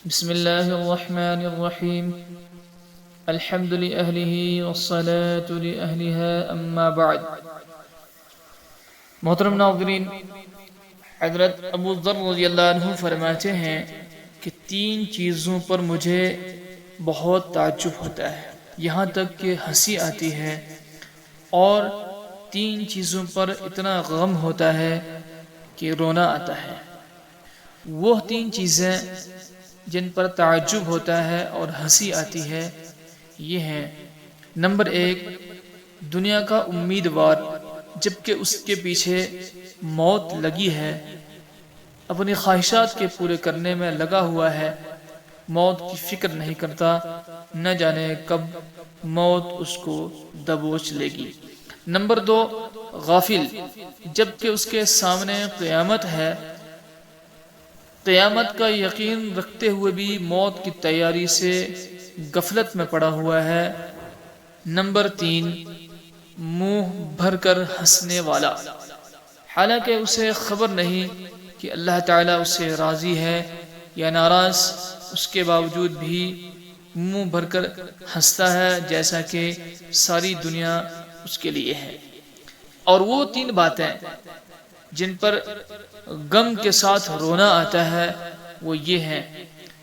بسم اللہ الرحمن الرحیم الحمد لأہلہ والصلاة لأہلها اما بعد۔ محترم ناظرین، حضرت ابوذر رضی اللہ عنہ فرماتے ہیں کہ تین چیزوں پر مجھے بہت تعجب ہوتا ہے، یہاں تک کہ ہنسی آتی ہے، اور تین چیزوں پر اتنا غم ہوتا ہے کہ رونا آتا ہے۔ وہ تین چیزیں جن پر تعجب ہوتا ہے اور ہنسی آتی ہے یہ ہیں: نمبر 1، دنیا کا امیدوار جبکہ اس کے پیچھے موت لگی ہے، اپنی خواہشات کے پورے کرنے میں لگا ہوا ہے، موت کی فکر نہیں کرتا، نہ جانے کب موت اس کو دبوچ لے گی۔ نمبر 2، غافل جبکہ اس کے سامنے قیامت ہے، قیامت کا یقین رکھتے ہوئے بھی موت کی تیاری سے غفلت میں پڑا ہوا ہے۔ نمبر 3، منہ بھر کر ہنسنے والا، حالانکہ اسے خبر نہیں کہ اللہ تعالیٰ اس سے راضی ہے یا ناراض، اس کے باوجود بھی منہ بھر کر ہنستا ہے جیسا کہ ساری دنیا اس کے لیے ہے۔ اور وہ تین باتیں جن پر غم کے ساتھ رونا آتا ہے وہ یہ ہیں: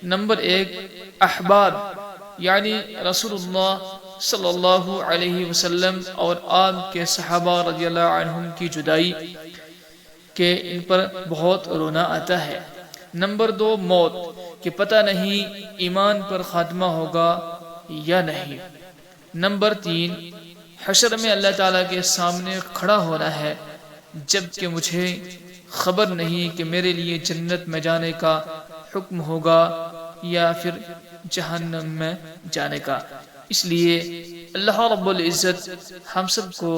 نمبر 1، احباب یعنی رسول اللہ صلی اللہ علیہ وسلم اور آپ کے صحابہ رضی اللہ عنہم کی جدائی کہ ان پر بہت رونا آتا ہے۔ نمبر 2، موت کہ پتہ نہیں ایمان پر خاتمہ ہوگا یا نہیں۔ نمبر 3، حشر میں اللہ تعالیٰ کے سامنے کھڑا ہونا ہے جبکہ مجھے خبر نہیں کہ میرے لیے جنت میں جانے کا حکم ہوگا یا پھر جہنم میں جانے کا۔ اس لیے اللہ رب العزت ہم سب کو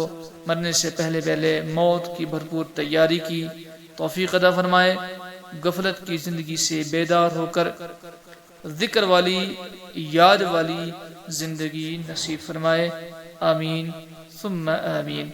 مرنے سے پہلے موت کی بھرپور تیاری کی توفیق عطا فرمائے، غفلت کی زندگی سے بیدار ہو کر ذکر والی یاد والی زندگی نصیب فرمائے، آمین ثم آمین۔